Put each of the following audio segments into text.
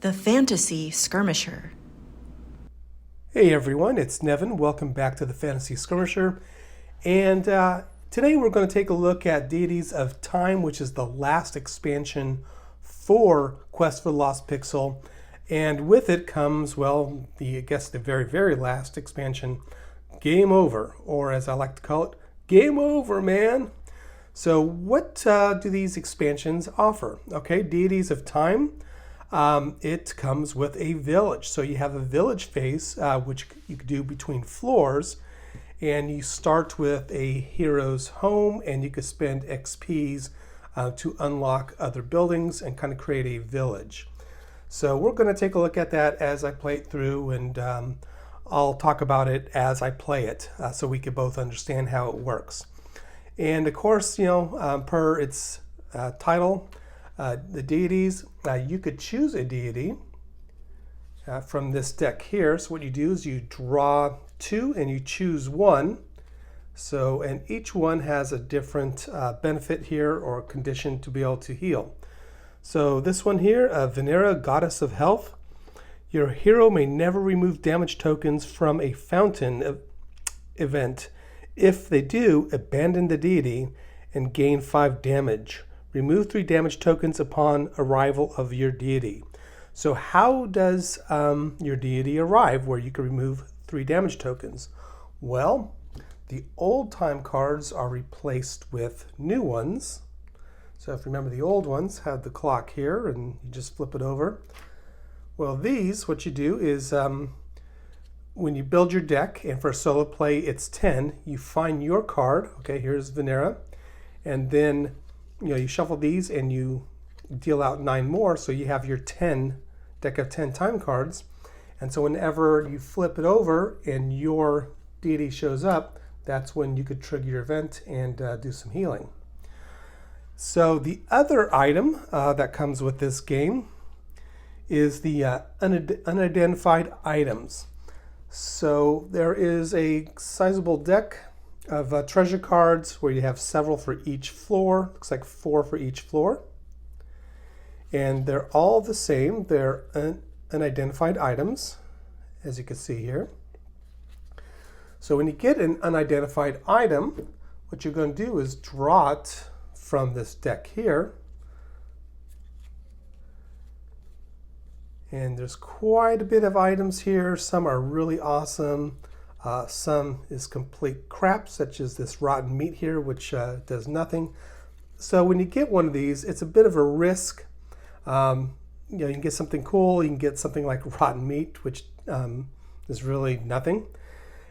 The Fantasy Skirmisher. Hey everyone, it's Nevin. Welcome back to the Fantasy Skirmisher. And today we're going to take a look at Deities of Time, which is the last expansion for Quest for the Lost Pixel. And with it comes, well, I guess the very, very last expansion, Game Over, or as I like to call it, Game Over, man. So what do these expansions offer? Okay, Deities of Time. It comes with a village. So you have a village phase, which you could do between floors. And you start with a hero's home, and you could spend XPs to unlock other buildings and kind of create a village. So we're going to take a look at that as I play it through, and I'll talk about it as I play it so we can both understand how it works. And of course, per its title, the deities, you could choose a deity from this deck here. So what you do is you draw two and you choose one. So, and each one has a different benefit here or condition to be able to heal. So this one here, Venera, Goddess of Health. Your hero may never remove damage tokens from a fountain event. If they do, abandon the deity and gain 5 damage. Remove 3 damage tokens upon arrival of your deity. So how does your deity arrive where you can remove 3 damage tokens? Well, the old time cards are replaced with new ones. So if you remember, the old ones had the clock here and you just flip it over. Well, these, what you do is when you build your deck, and for solo play it's 10, you find your card. Okay, here's Venera. And then you shuffle these and you deal out 9 more, so you have your 10 deck of 10 time cards. And so whenever you flip it over and your deity shows up, that's when you could trigger your event and do some healing. So the other item that comes with this game is the unidentified items. So there is a sizable deck of treasure cards where you have several for each floor. Looks like 4 for each floor. And they're all the same. They're unidentified items, as you can see here. So when you get an unidentified item, what you're going to do is draw it from this deck here. And there's quite a bit of items here. Some are really awesome. Some is complete crap, such as this rotten meat here, which does nothing. So when you get one of these, it's a bit of a risk. You can get something cool. You can get something like rotten meat, which is really nothing.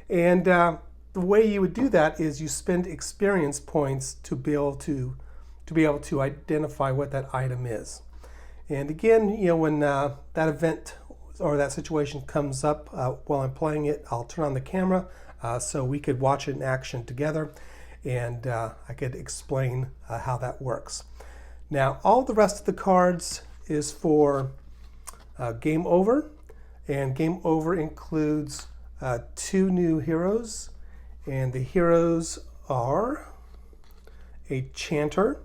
And the way you would do that is you spend experience points to be able to identify what that item is. And again, when that event or that situation comes up while I'm playing it, I'll turn on the camera so we could watch it in action together, and I could explain how that works. Now, all the rest of the cards is for Game Over, and Game Over includes 2 new heroes, and the heroes are a Chanter.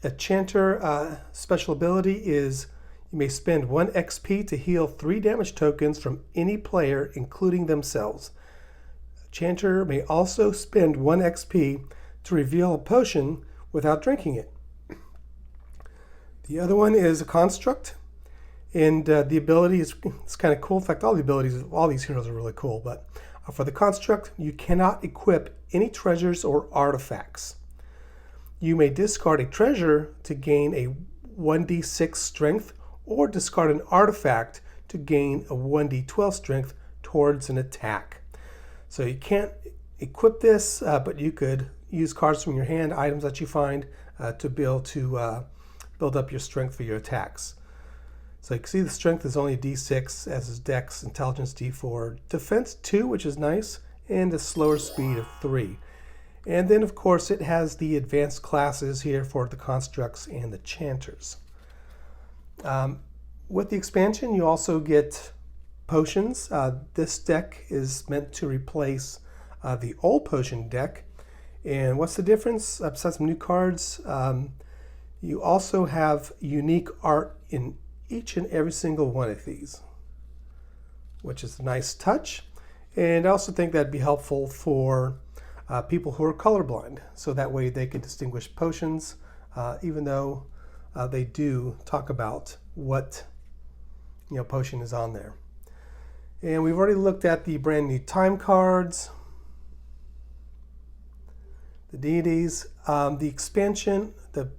A Chanter special ability is you may spend 1 XP to heal 3 damage tokens from any player, including themselves. Chanter may also spend 1 XP to reveal a potion without drinking it. The other one is a Construct, and the ability is kind of cool. In fact, all the abilities of all these heroes are really cool, but for the Construct, you cannot equip any treasures or artifacts. You may discard a treasure to gain a 1d6 strength, or discard an artifact to gain a 1d12 strength towards an attack. So you can't equip this, but you could use cards from your hand, items that you find, to be able to build up your strength for your attacks. So you can see the strength is only a d6, as is dex, intelligence d4, defense 2, which is nice, and a slower speed of 3. And then, of course, it has the advanced classes here for the Constructs and the Chanters. With the expansion, you also get potions. This deck is meant to replace the old potion deck. And what's the difference? Besides some new cards, you also have unique art in each and every single one of these, which is a nice touch. And I also think that'd be helpful for people who are colorblind, so that way they can distinguish potions, even though they do talk about what potion is on there. And we've already looked at the brand new time cards, the deities, the expansion. The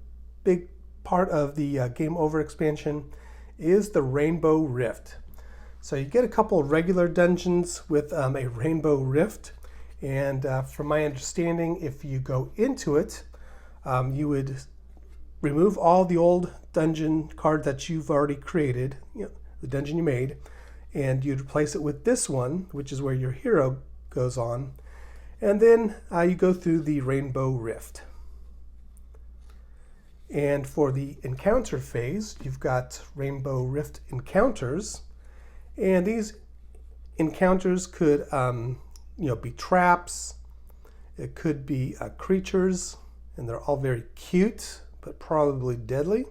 big part of the Game Over expansion is the Rainbow Rift. So you get a couple of regular dungeons with a Rainbow Rift, and from my understanding, if you go into it, you would remove all the old dungeon cards that you've already created, the dungeon you made, and you'd replace it with this one, which is where your hero goes on, and then you go through the Rainbow Rift. And for the encounter phase, you've got Rainbow Rift encounters, and these encounters could be traps, it could be creatures, and they're all very cute but probably deadly.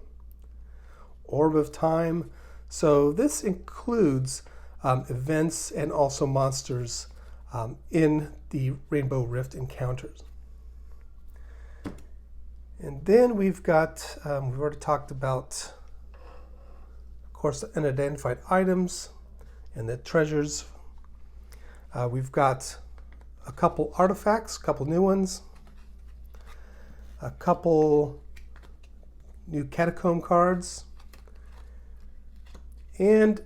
Orb of Time. So this includes events and also monsters in the Rainbow Rift encounters. And then we've got, we've already talked about, of course, the unidentified items and the treasures. We've got a couple artifacts, a couple new ones, a couple new catacomb cards, and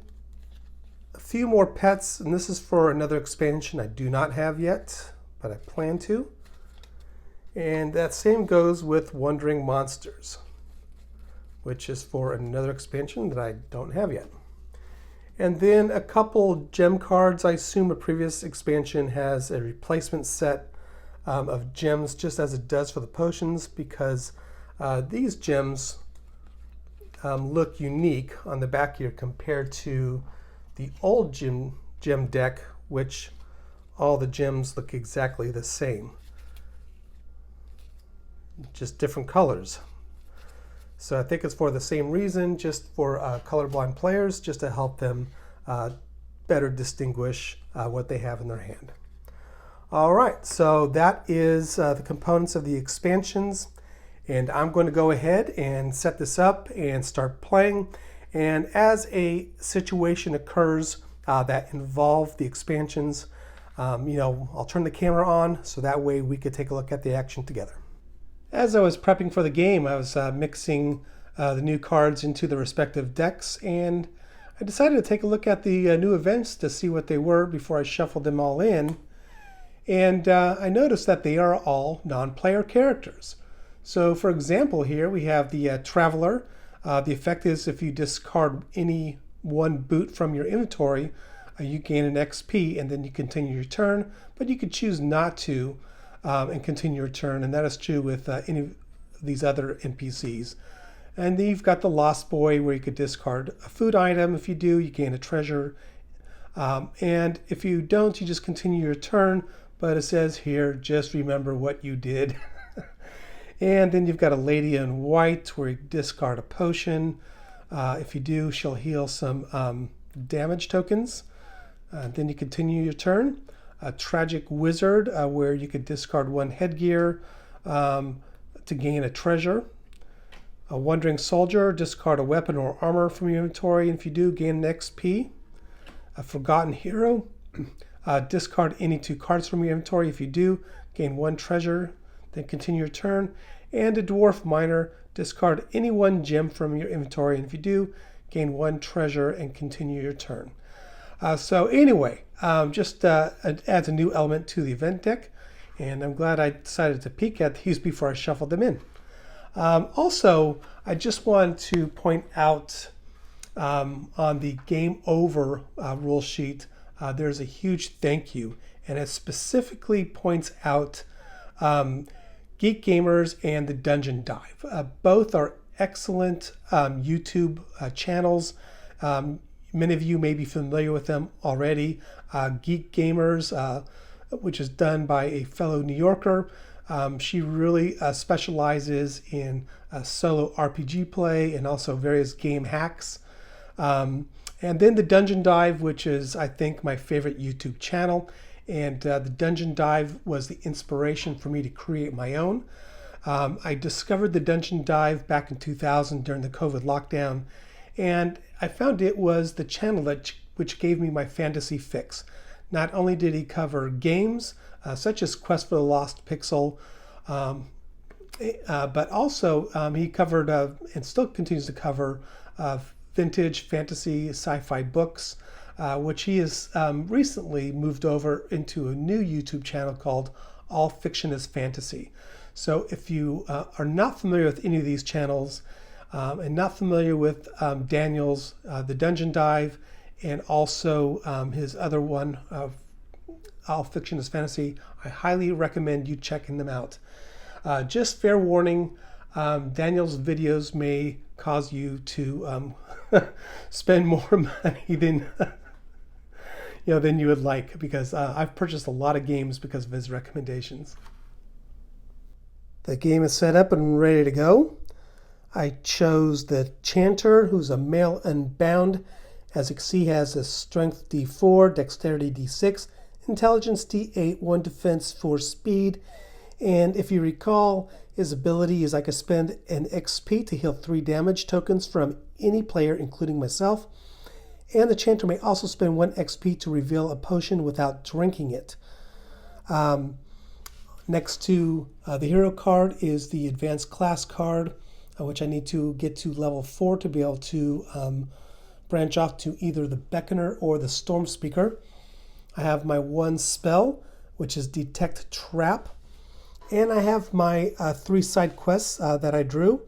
a few more pets. And this is for another expansion I do not have yet, but I plan to. And that same goes with Wandering Monsters, which is for another expansion that I don't have yet. And then a couple gem cards. I assume a previous expansion has a replacement set of gems, just as it does for the potions, because these gems look unique on the back here compared to the old gem deck, which all the gems look exactly the same, just different colors. So I think it's for the same reason, just for colorblind players, just to help them better distinguish what they have in their hand. All right, so that is the components of the expansions, and I'm going to go ahead and set this up and start playing. And as a situation occurs that involve the expansions, I'll turn the camera on so that way we could take a look at the action together. As I was prepping for the game, I was mixing the new cards into the respective decks, and I decided to take a look at the new events to see what they were before I shuffled them all in. And I noticed that they are all non-player characters. So for example, here we have the Traveler. The effect is if you discard any one boot from your inventory, you gain an XP and then you continue your turn, but you could choose not to and continue your turn, and that is true with any of these other NPCs. And then you've got the Lost Boy, where you could discard a food item. If you do, you gain a treasure. And if you don't, you just continue your turn, but it says here, just remember what you did. And then you've got a Lady in White, where you discard a potion. If you do, she'll heal some damage tokens. Then you continue your turn. A Tragic Wizard, where you could discard one headgear to gain a treasure. A Wandering Soldier, discard a weapon or armor from your inventory, and if you do, gain an XP. A Forgotten Hero, discard any 2 cards from your inventory. If you do, gain 1 treasure, then continue your turn. And a Dwarf Miner, discard any 1 gem from your inventory, and if you do, gain 1 treasure and continue your turn. So anyway, just adds a new element to the event deck, and I'm glad I decided to peek at these before I shuffled them in. Also, I just want to point out on the Game Over rule sheet, there's a huge thank you, and it specifically points out Geek Gamers and the Dungeon Dive. Both are excellent YouTube channels. Many of you may be familiar with them already. Geek Gamers, which is done by a fellow New Yorker. She really specializes in solo RPG play and also various game hacks. And then the Dungeon Dive, which is, I think, my favorite YouTube channel. And the Dungeon Dive was the inspiration for me to create my own. I discovered the Dungeon Dive back in 2000 during the COVID lockdown, and I found it was the channel which gave me my fantasy fix. Not only did he cover games such as Quest for the Lost Pixel, but also he covered and still continues to cover vintage fantasy sci-fi books, which he has recently moved over into a new YouTube channel called All Fiction is Fantasy. So if you are not familiar with any of these channels and not familiar with Daniel's The Dungeon Dive, and also his other one, All Fiction is Fantasy, I highly recommend you checking them out. Just fair warning, Daniel's videos may cause you to spend more money than than you would like, because I've purchased a lot of games because of his recommendations. The game is set up and ready to go. I chose the Chanter, who's a male unbound. As you can see, has a strength D4, dexterity D6, intelligence D8, 1 defense, 4 speed. And if you recall, his ability is I can spend an XP to heal 3 damage tokens from any player, including myself. And the Chanter may also spend 1 XP to reveal a potion without drinking it. Next to the hero card is the advanced class card, which I need to get to level 4 to be able to branch off to either the Beckoner or the Storm Speaker. I have my 1 spell, which is Detect Trap. And I have my 3 side quests that I drew.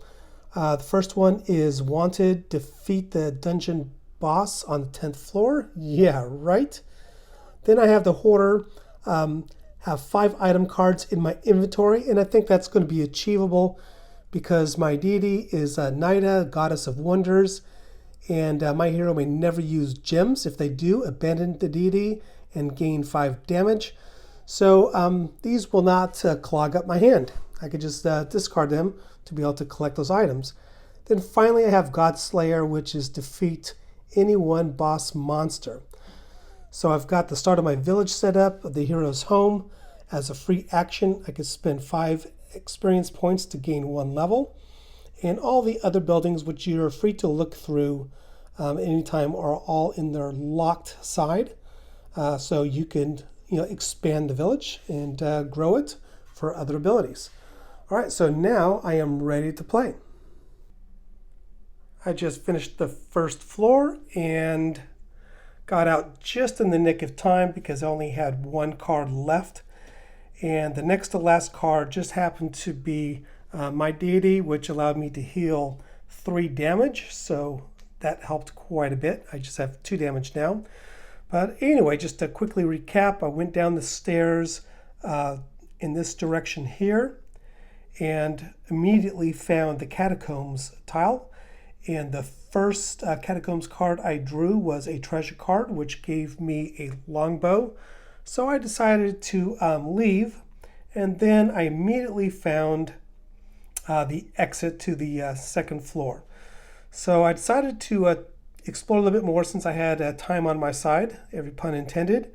The first one is Wanted, defeat the dungeon boss on the 10th floor. Yeah, right. Then I have the Hoarder, have 5 item cards in my inventory, and I think that's going to be achievable because my deity is Nida, goddess of wonders, and my hero may never use gems. If they do, abandon the deity and gain 5 damage. So these will not clog up my hand. I could just discard them to be able to collect those items. Then finally I have Godslayer, which is defeat any one boss monster. So I've got the start of my village set up, the hero's home. As a free action, I could spend 5 experience points to gain 1 level. And all the other buildings, which you're free to look through anytime, are all in their locked side. So you can expand the village and grow it for other abilities. All right, so now I am ready to play. I just finished the first floor and got out just in the nick of time because I only had 1 card left. And the next to last card just happened to be my deity, which allowed me to heal 3 damage. So that helped quite a bit. I just have 2 damage now. But anyway, just to quickly recap, I went down the stairs in this direction here and immediately found the Catacombs tile. And the first Catacombs card I drew was a treasure card, which gave me a longbow. So I decided to leave, and then I immediately found the exit to the second floor. So I decided to explore a little bit more since I had time on my side, every pun intended.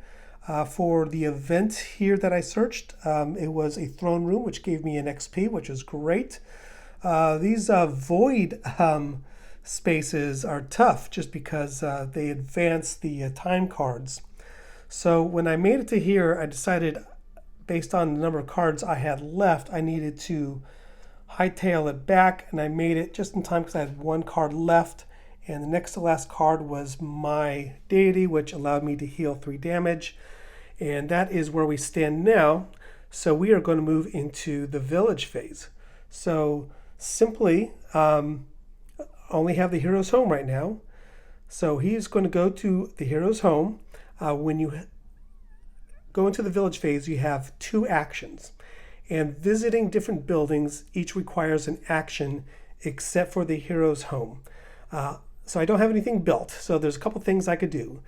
For the event here that I searched, it was a throne room, which gave me an XP, which was great. These void spaces are tough just because they advance the time cards. So when I made it to here, I decided, based on the number of cards I had left, I needed to hightail it back, and I made it just in time because I had 1 card left, and the next to last card was my deity, which allowed me to heal 3 damage, and that is where we stand now. So we are going to move into the village phase. So simply only have the hero's home right now. So he's going to go to the hero's home. When you go into the village phase, you have 2 actions. And visiting different buildings each requires an action except for the hero's home. So I don't have anything built, so there's a couple things I could do.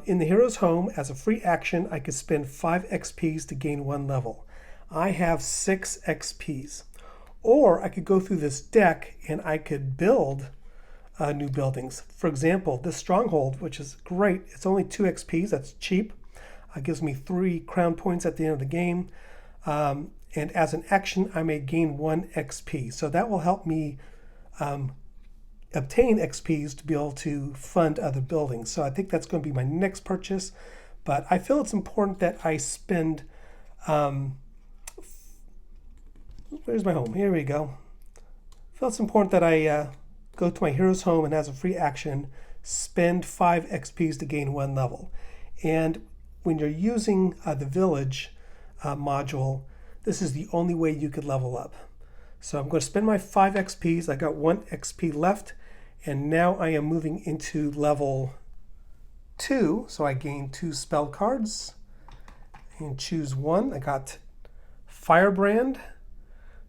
In the hero's home, as a free action, I could spend 5 XPs to gain 1 level. I have 6 XPs. Or I could go through this deck and I could build new buildings. For example, this stronghold, which is great, it's only 2 XPs, that's cheap. Gives me 3 crown points at the end of the game. And as an action, I may gain 1 XP. So that will help me obtain XPs to be able to fund other buildings. So I think that's going to be my next purchase. But I feel it's important that I spend, where's my home? Here we go. I feel it's important that I go to my hero's home and as a free action, spend 5 XPs to gain 1 level. And when you're using the village module, this is the only way you could level up. So I'm going to spend my 5 XPs. I got 1 XP left, and now I am moving into level 2. So I gain 2 spell cards and choose 1. I got Firebrand,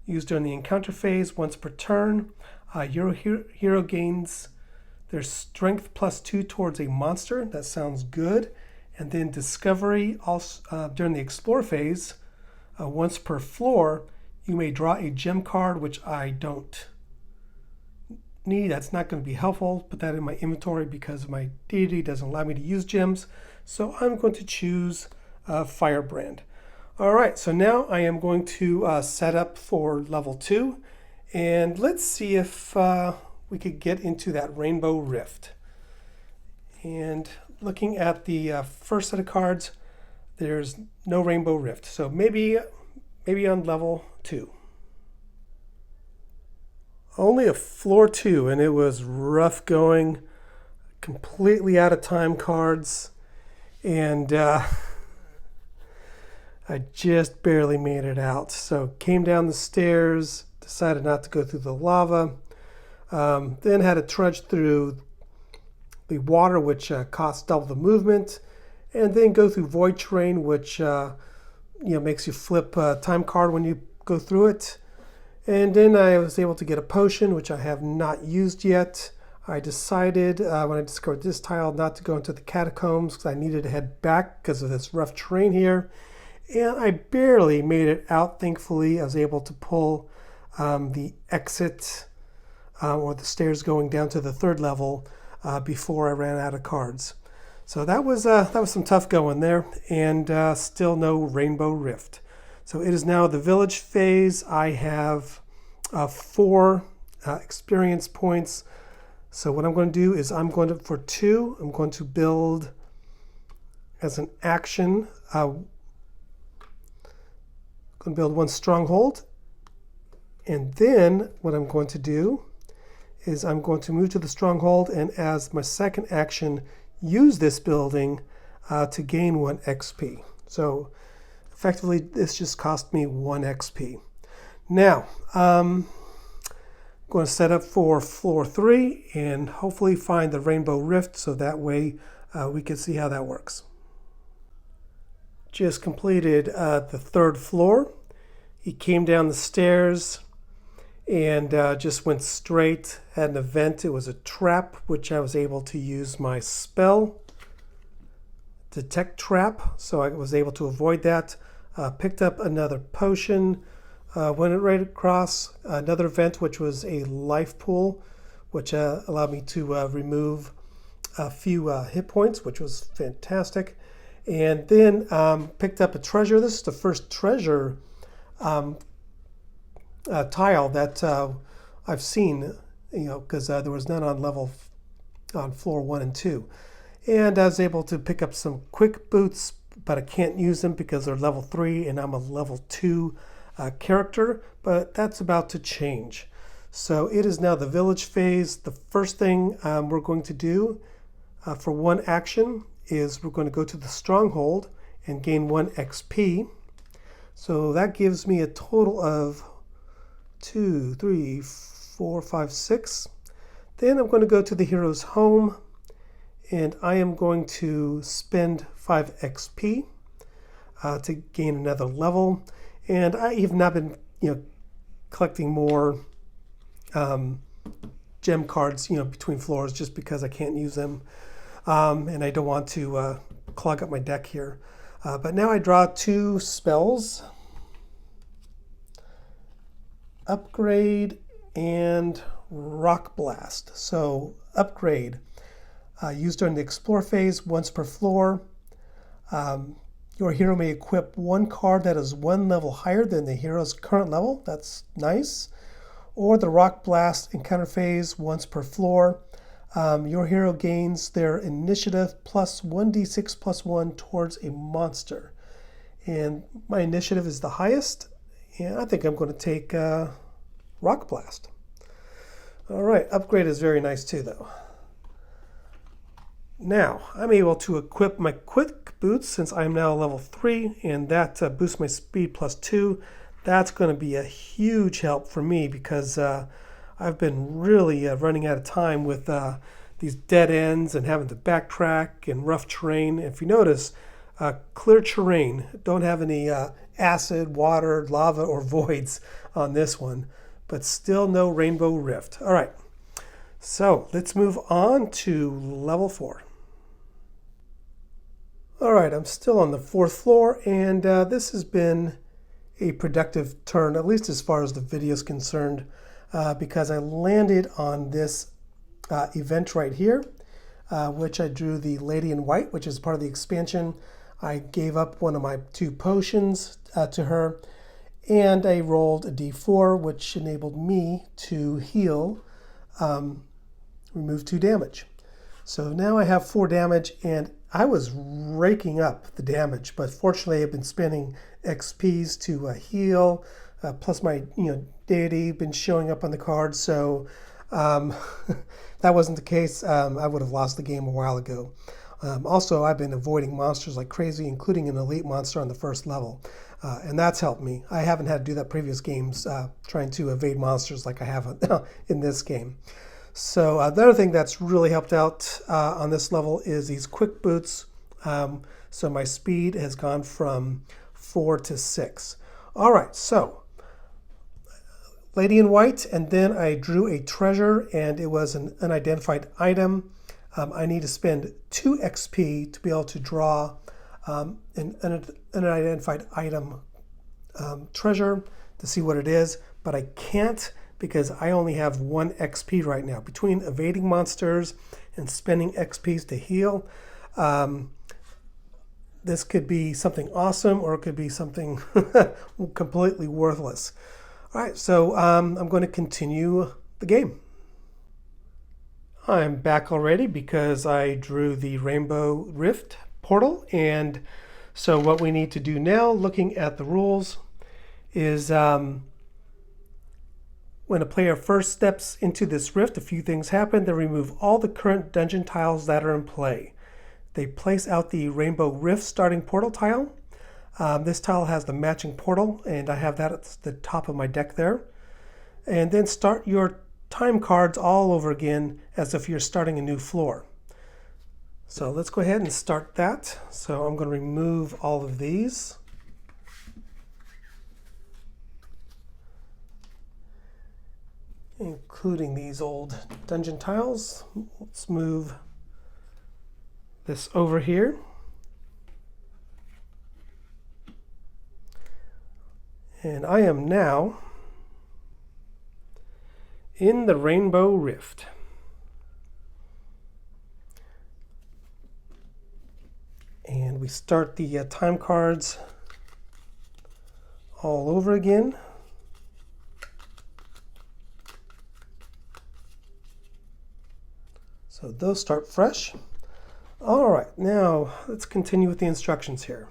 used during the encounter phase once per turn. Hero gains their strength +2 towards a monster. That sounds good. And then Discovery, also during the explore phase, once per floor, you may draw a gem card, which I don't need. That's not going to be helpful. Put that in my inventory because my deity doesn't allow me to use gems. So I'm going to choose Firebrand. All right, so now I am going to set up for level 2. And let's see if we could get into that Rainbow Rift. And looking at the first set of cards, there's no Rainbow Rift. So maybe on level 2. Only a floor 2, and it was rough going, completely out of time cards, and I just barely made it out. So came down the stairs, decided not to go through the lava, then had to trudge through the water, which costs double the movement, and then go through void terrain, which makes you flip a time card when you go through it. And then I was able to get a potion, which I have not used yet. I decided when I discovered this tile not to go into the catacombs because I needed to head back because of this rough terrain here. And I barely made it out, thankfully. I was able to pull the exit or the stairs going down to the 3rd level before I ran out of cards. So that was some tough going there, and still no Rainbow Rift. So it is now the village phase. I have 4 experience points. So what I'm going to do is for 2, I'm going to build as an action. I'm going to build 1 stronghold. And then what I'm going to do is I'm going to move to the stronghold, and as my second action, use this building to gain 1 XP. So effectively, this just cost me 1 XP. Now, I'm going to set up for floor 3 and hopefully find the Rainbow Rift so that way we can see how that works. Just completed the 3rd floor. He came down the stairs and just went straight, had an event. It was a trap, which I was able to use my spell, Detect Trap, so I was able to avoid that. Picked up another potion, went right across another event, which was a life pool, which allowed me to remove a few hit points, which was fantastic. And then picked up a treasure. This is the first treasure tile that I've seen, because there was none on floor 1 and 2. And I was able to pick up some quick boots, but I can't use them because they're level 3 and I'm a level 2 character, but that's about to change. So it is now the village phase. The first thing we're going to do for 1 action is we're going to go to the stronghold and gain 1 XP. So that gives me a total of 2, 3, 4, 5, 6. Then I'm going to go to the hero's home, and I am going to spend 5 XP to gain another level. And I have not been, collecting more gem cards, between floors just because I can't use them, and I don't want to clog up my deck here. But now I draw 2 spells. Upgrade and Rock Blast. So upgrade. Used during the explore phase, once per floor. Your hero may equip one card that is one level higher than the hero's current level. That's nice. Or the Rock Blast encounter phase, once per floor. Your hero gains their initiative plus 1d6 plus 1 towards a monster. And my initiative is the highest. And I think I'm going to take Rock Blast. All right, upgrade is very nice too, though. Now, I'm able to equip my quick boots since I'm now level 3, and that boosts my speed plus 2. That's going to be a huge help for me because I've been really running out of time with these dead ends and having to backtrack and rough terrain. If you notice, clear terrain, don't have any acid, water, lava, or voids on this one, but still no Rainbow Rift. All right, so let's move on to level 4. All right, I'm still on the 4th floor, and this has been a productive turn, at least as far as the video is concerned, because I landed on this event right here, which I drew the Lady in White, which is part of the expansion. I gave up one of my 2 potions to her, and I rolled a d4, which enabled me to heal, remove 2 damage. So now I have 4 damage, and I was raking up the damage, but fortunately I've been spending XPs to heal, plus my deity been showing up on the card, so that wasn't the case. I would have lost the game a while ago. Also, I've been avoiding monsters like crazy, including an elite monster on the 1st level, and that's helped me. I haven't had to do that previous games, trying to evade monsters like I have in this game. So the other thing that's really helped out on this level is these quick boots. So my speed has gone from 4 to 6. All right, so Lady in White, and then I drew a treasure, and it was an unidentified item. I need to spend 2 XP to be able to draw an unidentified item treasure to see what it is, but I can't because I only have 1 XP right now. Between evading monsters and spending XPs to heal, this could be something awesome, or it could be something completely worthless. All right, so I'm going to continue the game. I'm back already because I drew the Rainbow Rift portal, and so what we need to do now, looking at the rules, is when a player first steps into this rift, a few things happen. They remove all the current dungeon tiles that are in play. They place out the Rainbow Rift starting portal tile. This tile has the matching portal, and I have that at the top of my deck there. And then start your time cards all over again as if you're starting a new floor. So let's go ahead and start that. So I'm going to remove all of these. Including these old dungeon tiles. Let's move this over here. And I am now in the Rainbow Rift. And we start the time cards all over again. So those start fresh. All right, now let's continue with the instructions here.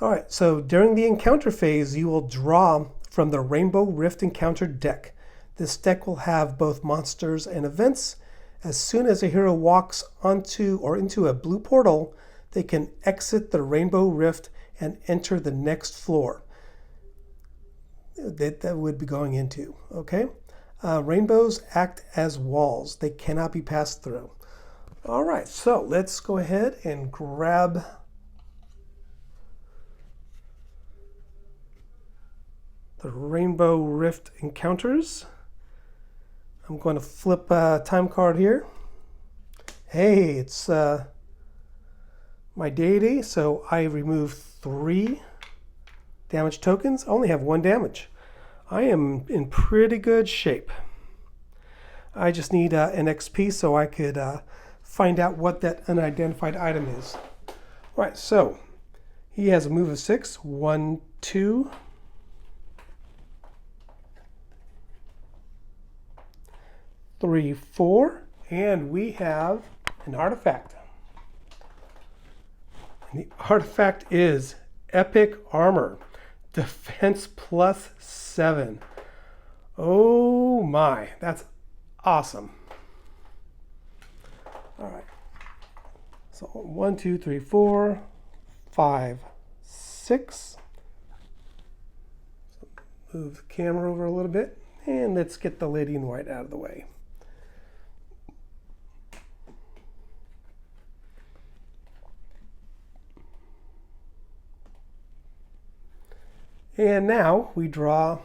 All right, so during the encounter phase, you will draw from the Rainbow Rift Encounter deck. This deck will have both monsters and events. As soon as a hero walks onto or into a blue portal, they can exit the Rainbow Rift and enter the next floor that would be going into, okay? Rainbows act as walls. They cannot be passed through. All right, so let's go ahead and grab the Rainbow Rift Encounters. I'm going to flip a time card here. Hey, it's my deity, so I remove 3 damage tokens. I only have 1 damage. I am in pretty good shape. I just need an XP so I could find out what that unidentified item is. All right, so he has a move of 6. 1, 2. 3, 4. And we have an artifact. And the artifact is Epic Armor. Defense plus 7. Oh my, that's awesome. All right. So 1, 2, 3, 4, 5, 6. So move the camera over a little bit, and let's get the lady in white out of the way. And now we draw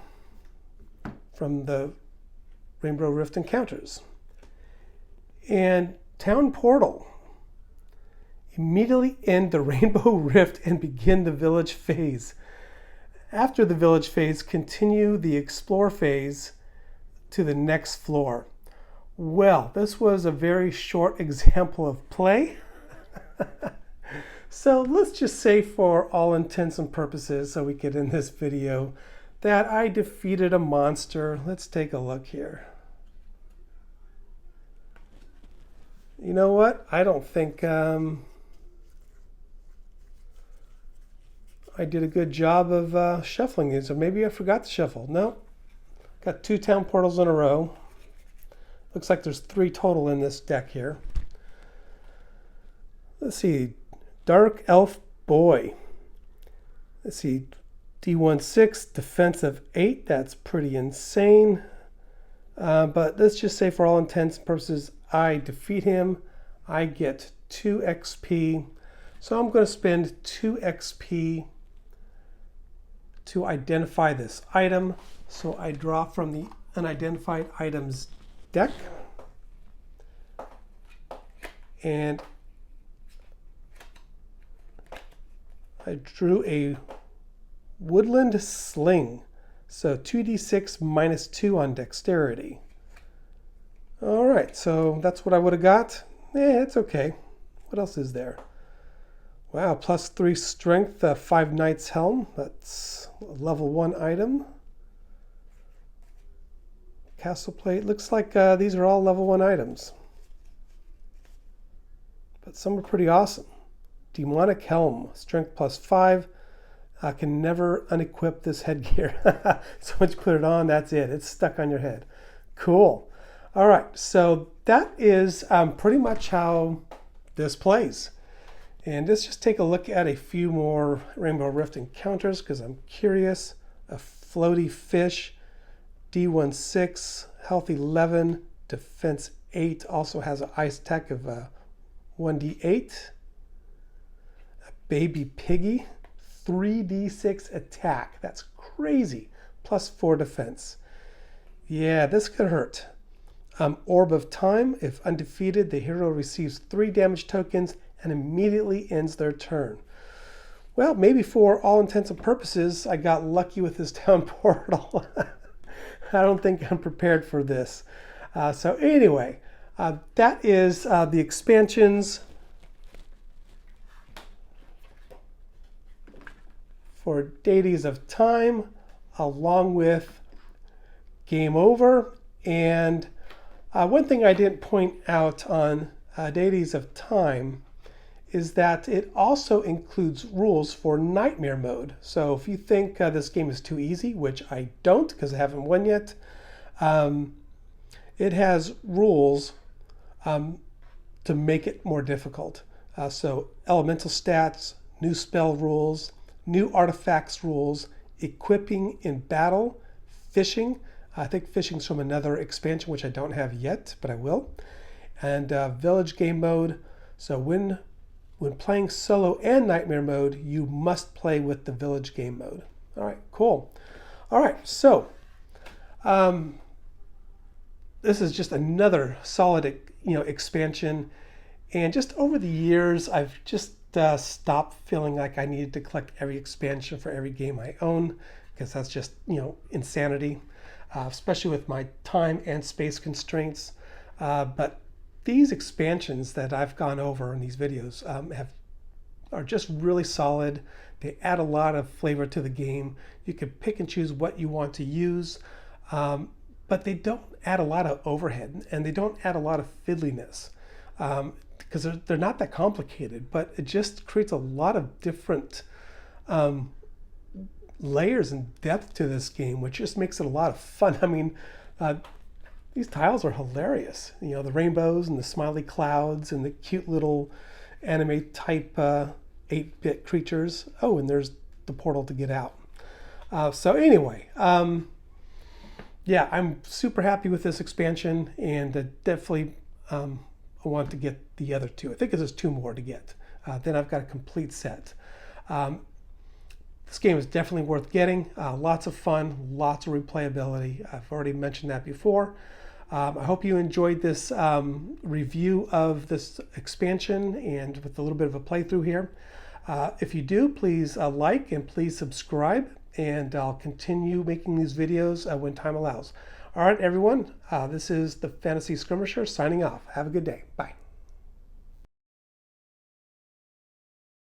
from the Rainbow Rift encounters. And Town Portal. Immediately end the Rainbow Rift and begin the village phase. After the village phase, continue the explore phase to the next floor. Well, this was a very short example of play. So let's just say for all intents and purposes, so we get in this video, that I defeated a monster. Let's take a look here. You know what? I don't think I did a good job of shuffling these, or maybe I forgot to shuffle. No, got 2 town portals in a row. Looks like there's 3 total in this deck here. Let's see. Dark Elf Boy. Let's see, D16, defense of 8. That's pretty insane. But let's just say for all intents and purposes, I defeat him. I get 2 XP. So I'm going to spend 2 XP to identify this item. So I draw from the unidentified items deck. And I drew a woodland sling. So 2d6 minus 2 on dexterity. All right, so that's what I would have got. It's okay. What else is there? Wow, plus 3 strength, 5 knight's helm. That's a level 1 item. Castle plate. Looks like these are all level 1 items. But some are pretty awesome. Demonic helm, strength plus 5. I can never unequip this headgear. So once you put it on, that's it. It's stuck on your head. Cool. All right, so that is pretty much how this plays. And let's just take a look at a few more Rainbow Rift encounters because I'm curious. A floaty fish, D16, health 11, defense 8. Also has an ice attack of 1d8. Baby Piggy, 3d6 attack. That's crazy. Plus 4 defense. Yeah, this could hurt. Orb of Time. If undefeated, the hero receives 3 damage tokens and immediately ends their turn. Well, maybe for all intents and purposes, I got lucky with this town portal. I don't think I'm prepared for this. So anyway, that is the expansions for Deities of Time, along with Game Over. And one thing I didn't point out on Deities of Time is that it also includes rules for Nightmare Mode. So if you think this game is too easy, which I don't because I haven't won yet, it has rules to make it more difficult. So elemental stats, new spell rules, new artifacts rules, equipping in battle, fishing. I think fishing's from another expansion, which I don't have yet, but I will. And village game mode. So when playing solo and nightmare mode, you must play with the village game mode. All right, cool. All right, so this is just another solid, expansion. And just over the years, I've just stopped feeling like I needed to collect every expansion for every game I own, because that's just insanity, especially with my time and space constraints. But these expansions that I've gone over in these videos are just really solid. They add a lot of flavor to the game. You can pick and choose what you want to use, but they don't add a lot of overhead, and they don't add a lot of fiddliness, because they're not that complicated, but it just creates a lot of different layers and depth to this game, which just makes it a lot of fun. I mean, these tiles are hilarious. You know, the rainbows and the smiley clouds and the cute little anime type 8-bit creatures. Oh, and there's the portal to get out. So anyway, yeah, I'm super happy with this expansion, and definitely I want to get the other two. I think there's 2 more to get. Then I've got a complete set. This game is definitely worth getting. Lots of fun, lots of replayability. I've already mentioned that before. I hope you enjoyed this review of this expansion and with a little bit of a playthrough here. If you do, please like and please subscribe, and I'll continue making these videos when time allows. All right, everyone, this is the Fantasy Skirmisher signing off. Have a good day. Bye.